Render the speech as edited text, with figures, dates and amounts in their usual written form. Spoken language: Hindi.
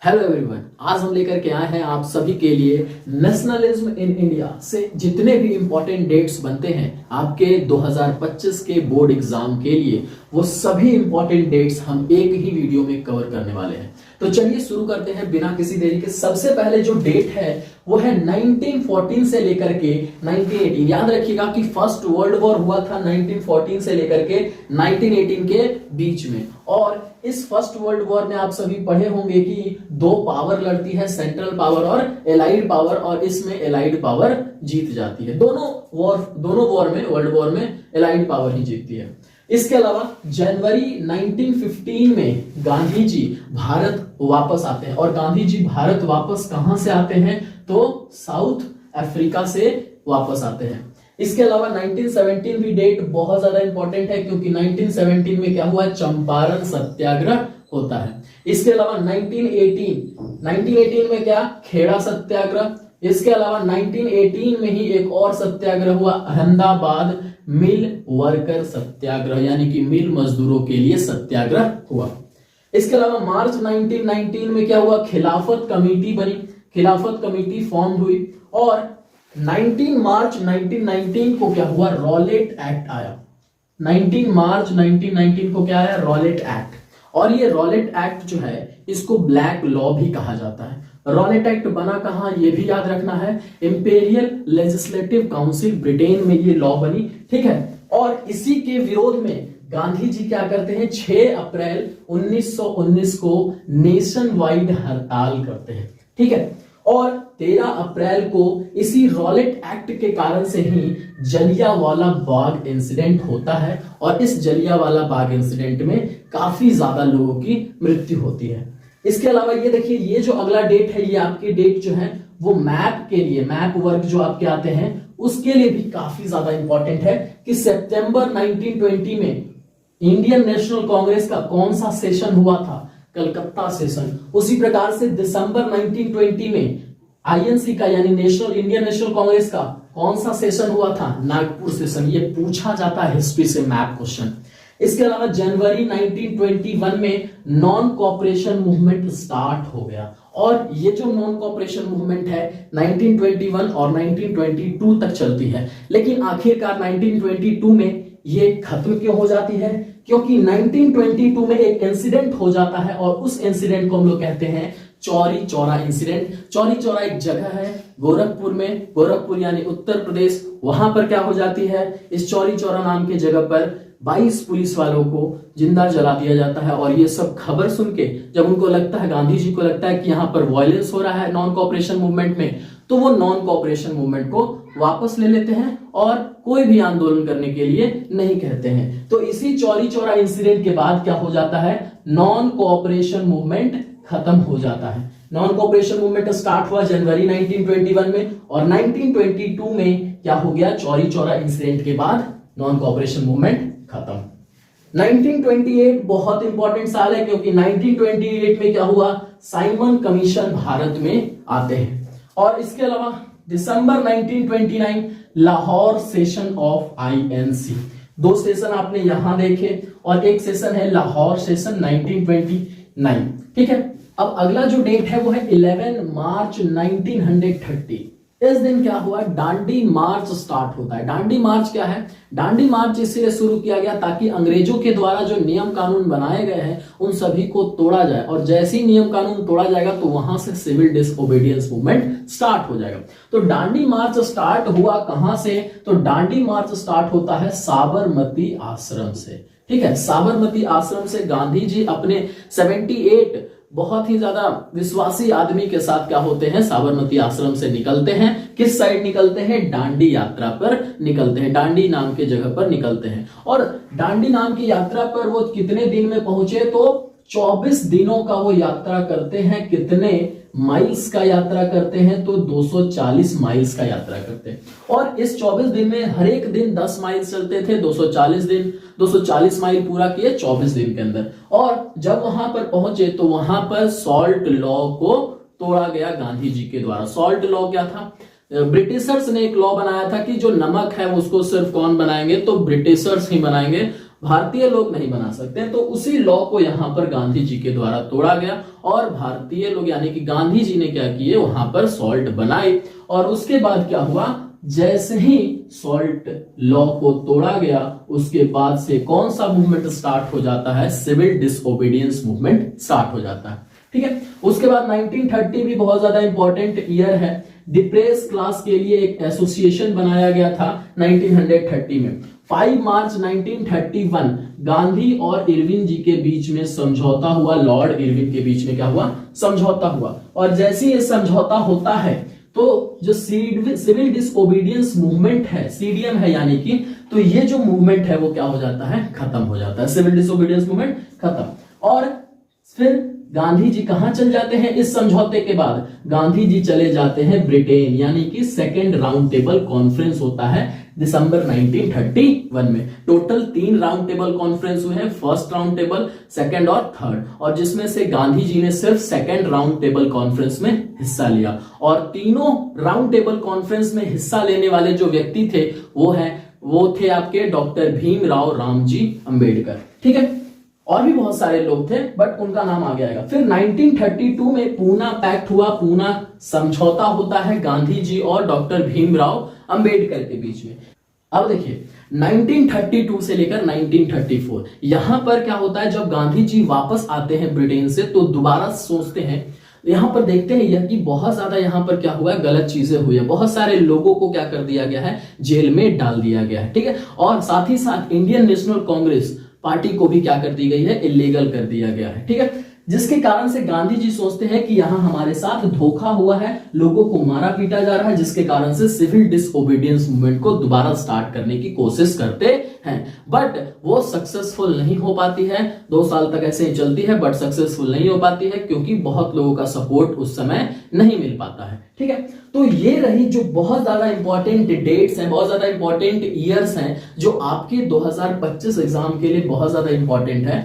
हेलो एवरीवन, आज हम लेकर के आए हैं आप सभी के लिए नेशनलिज्म इन इंडिया से जितने भी इंपॉर्टेंट डेट्स बनते हैं आपके 2025 के बोर्ड एग्जाम के लिए, वो सभी इंपॉर्टेंट डेट्स हम एक ही वीडियो में कवर करने वाले हैं। तो चलिए शुरू करते हैं बिना किसी देरी के। सबसे पहले जो डेट है वो है 1914 से लेकर के 1918। याद रखिएगा कि फर्स्ट वर्ल्ड वॉर हुआ था 1914 से लेकर के 1918 के बीच में। और इस फर्स्ट वर्ल्ड वॉर में आप सभी पढ़े होंगे कि दो पावर लड़ती है, सेंट्रल पावर और एलाइड पावर, और इसमें एलाइड पावर जीत जाती है। दोनों वॉर में, वर्ल्ड वॉर में एलाइड पावर ही जीतती है। इसके अलावा जनवरी 1915 में गांधी जी भारत वापस आते हैं। और गांधी जी भारत वापस कहां से आते हैं? तो साउथ अफ्रीका से वापस आते हैं। इसके अलावा 1917 भी डेट बहुत ज्यादा इंपॉर्टेंट है, क्योंकि 1917 में क्या हुआ? चंपारण सत्याग्रह होता है। इसके अलावा 1918 में क्या? खेड़ा सत्याग्रह। इसके अलावा 1918 में ही एक और सत्याग्रह हुआ, अहमदाबाद मिल वर्कर सत्याग्रह, यानी कि मिल मजदूरों के लिए सत्याग्रह हुआ। इसके अलावा मार्च 1919 में क्या हुआ? खिलाफत कमेटी बनी, खिलाफत कमेटी फॉर्म हुई। और 19 मार्च 1919 को क्या हुआ? रॉलेट एक्ट आया। 19 मार्च 1919 को क्या आया? Rowlatt act. और ये रॉलेट एक्ट जो है इसको ब्लैक लॉ भी कहा जाता है। रॉलेट एक्ट बना कहां, ये भी याद रखना है, इंपीरियल लेजिस्लेटिव काउंसिल ब्रिटेन में ये लॉ बनी, ठीक है। और इसी के विरोध में गांधी जी क्या करते हैं? 6 अप्रैल 1919 को नेशन वाइड हड़ताल करते हैं, ठीक है। और 13 अप्रैल को इसी रॉलेट एक्ट के कारण से ही जलियांवाला बाग इंसिडेंट होता है। और इस जलियांवाला बाग इंसिडेंट में काफी ज्यादा लोगों की मृत्यु होती है। इसके अलावा ये देखिए, ये जो अगला डेट है, ये आपके डेट जो है वो मैप के लिए, मैप वर्क जो आपके आते हैं उसके लिए भी काफी ज्यादा इंपॉर्टेंट है कि सितंबर 1920 में इंडियन नेशनल कांग्रेस का कौन सा सेशन हुआ था? कलकत्ता सेशन। उसी प्रकार से दिसंबर 1920 में आईएनसी का, यानी इंडियन नेशनल कांग्रेस का कौन सा सेशन हुआ था? नागपुर सेशन। ये पूछा जाता है हिस्ट्री से मैप क्वेश्चन। इसके अलावा जनवरी 1921 में नॉन कॉपरेशन मूवमेंट स्टार्ट हो गया। और ये जो नॉन कॉपरेशन मूवमेंट है 1921 और 1922 तक चलती है, लेकिन आखिरकार 1922 में ये खत्म क्यों हो जाती है? क्योंकि 1922 में एक इंसिडेंट हो जाता है, और उस इंसिडेंट को हम लोग कहते हैं चौरी चौरा इंसिडेंट। चौरी चौरा एक जगह है गोरखपुर में, गोरखपुर यानी उत्तर प्रदेश। वहां पर क्या हो जाती है? इस चौरी चौरा नाम की जगह पर 22 पुलिस वालों को जिंदा जला दिया जाता है। और ये सब खबर सुन के जब उनको लगता है, गांधी जी को लगता है कि यहाँ पर वायलेंस हो रहा है नॉन कॉपरेशन मूवमेंट में, तो वो नॉन कॉपरेशन मूवमेंट को वापस ले लेते हैं और कोई भी आंदोलन करने के लिए नहीं कहते हैं। तो इसी चौरी चौरा इंसिडेंट के बाद क्या हो जाता है? नॉन कॉपरेशन मूवमेंट खत्म हो जाता है। नॉन कॉपरेशन मूवमेंट स्टार्ट हुआ जनवरी 1921 में, और 1922 में क्या हो गया? चौरी चौरा इंसिडेंट के बाद नॉन कॉपरेशन मूवमेंट खत्म। 1928 बहुत इंपॉर्टेंट साल है, क्योंकि 1928 में क्या हुआ? साइमन कमीशन भारत में आते हैं। और इसके अलावा दिसंबर 1929 Lahore session of INC. 2 session आपने यहां देखे, और एक सेशन है लाहौर सेशन 1929, ठीक है। अब अगला जो डेट है वो है 11 मार्च 1930। इस दिन क्या हुआ? डांडी मार्च स्टार्ट होता है। डांडी मार्च क्या है? डांडी मार्च इसलिए शुरू किया गया ताकि अंग्रेजों के द्वारा जो नियम कानून बनाए गए हैं उन सभी को तोड़ा जाए, और जैसे ही नियम कानून तोड़ा जाएगा तो वहां से सिविल डिसओबीडियंस मूवमेंट स्टार्ट हो जाएगा। तो डांडी मार्च स्टार्ट हुआ कहां से? तो डांडी मार्च स्टार्ट होता है साबरमती आश्रम से, ठीक है। साबरमती आश्रम से गांधी जी अपने 78 बहुत ही ज्यादा विश्वासी आदमी के साथ क्या होते हैं? साबरमती आश्रम से निकलते हैं। किस साइड निकलते हैं? डांडी यात्रा पर निकलते हैं, डांडी नाम के जगह पर निकलते हैं। और डांडी नाम की यात्रा पर वो कितने दिन में पहुंचे? तो 24 दिनों का वो यात्रा करते हैं। कितने माइल्स का यात्रा करते हैं? तो 240 माइल्स का यात्रा करते हैं। और इस 24 दिन में हर एक दिन 10 माइल चलते थे। 240 माइल पूरा किए 24 दिन के अंदर। और जब वहां पर पहुंचे तो वहां पर सॉल्ट लॉ को तोड़ा गया गांधी जी के द्वारा। सॉल्ट लॉ क्या था? ब्रिटिशर्स ने एक लॉ बनाया था कि जो नमक है उसको सिर्फ कौन बनाएंगे? तो ब्रिटिशर्स ही बनाएंगे। भारतीय लोग नहीं बना सकते हैं। तो उसी लॉ को यहां पर गांधी जी के द्वारा तोड़ा गया और भारतीय लोग यानी कि गांधी जी ने क्या किए, वहां पर सॉल्ट बनाई। और उसके बाद क्या हुआ, जैसे ही सॉल्ट लॉ को तोड़ा गया उसके बाद से कौन सा मूवमेंट स्टार्ट हो जाता है, सिविल डिसओबीडियंस मूवमेंट स्टार्ट हो जाता है। ठीक है, उसके बाद 1930 भी बहुत ज्यादा इंपॉर्टेंट ईयर है। डिप्रेस क्लास के लिए एक एसोसिएशन बनाया गया था 1930 में। 5 मार्च 1931 गांधी और इरविन जी के बीच में समझौता हुआ, लॉर्ड इरविन के बीच में क्या हुआ, समझौता हुआ। और जैसे ये समझौता होता है तो जो सिविल डिसओबीडियंस मूवमेंट है, सीडीएम है यानी कि, तो ये जो मूवमेंट है वो क्या हो जाता है, खत्म हो जाता है, सिविल डिसओबीडियंस मूवमेंट खत्म। और फिर गांधी जी कहां चल जाते हैं इस समझौते के बाद, गांधी जी चले जाते हैं ब्रिटेन, यानी कि सेकेंड राउंड टेबल कॉन्फ्रेंस होता है दिसंबर 1931 में। टोटल 3 राउंड टेबल कॉन्फ्रेंस हुए हैं, फर्स्ट राउंड टेबल, सेकंड और थर्ड, और जिसमें से गांधी जी ने सिर्फ सेकंड राउंड टेबल कॉन्फ्रेंस में हिस्सा लिया। और तीनों राउंड टेबल कॉन्फ्रेंस में हिस्सा लेने वाले जो व्यक्ति थे वो थे आपके डॉक्टर भीमराव रामजी अंबेडकर। ठीक है, और भी बहुत सारे लोग थे बट उनका नाम आगे आएगा। फिर 1932 में पूना पैक्ट हुआ, पूना समझौता होता है गांधी जी और डॉक्टर भीमराव अंबेडकर के बीच में। अब देखिए 1932 से लेकर 1934 यहां पर क्या होता है, जब गांधी जी वापस आते हैं ब्रिटेन से तो दोबारा सोचते हैं, यहां पर देखते हैं यह कि बहुत ज्यादा यहां पर क्या हुआ है, गलत चीजें हुई है, बहुत सारे लोगों को क्या कर दिया गया है, जेल में डाल दिया गया है। ठीक है, और साथ ही साथ इंडियन नेशनल कांग्रेस पार्टी को भी क्या कर दी गई है, इलीगल कर दिया गया है। ठीक है, जिसके कारण से गांधी जी सोचते हैं कि यहां हमारे साथ धोखा हुआ है, लोगों को मारा पीटा जा रहा है, जिसके कारण से सिविल डिसओबीडियंस मूवमेंट को दोबारा स्टार्ट करने की कोशिश करते हैं। बट वो सक्सेसफुल नहीं हो पाती है, 2 साल तक ऐसे ही चलती है बट सक्सेसफुल नहीं हो पाती है, क्योंकि बहुत लोगों का सपोर्ट उस समय नहीं मिल पाता है। ठीक है, तो ये रही जो बहुत ज्यादा इंपॉर्टेंट डेट्स हैं, बहुत ज्यादा इंपॉर्टेंट ईयर्स हैं, जो आपके 2025 एग्जाम के लिए बहुत ज्यादा इंपॉर्टेंट है।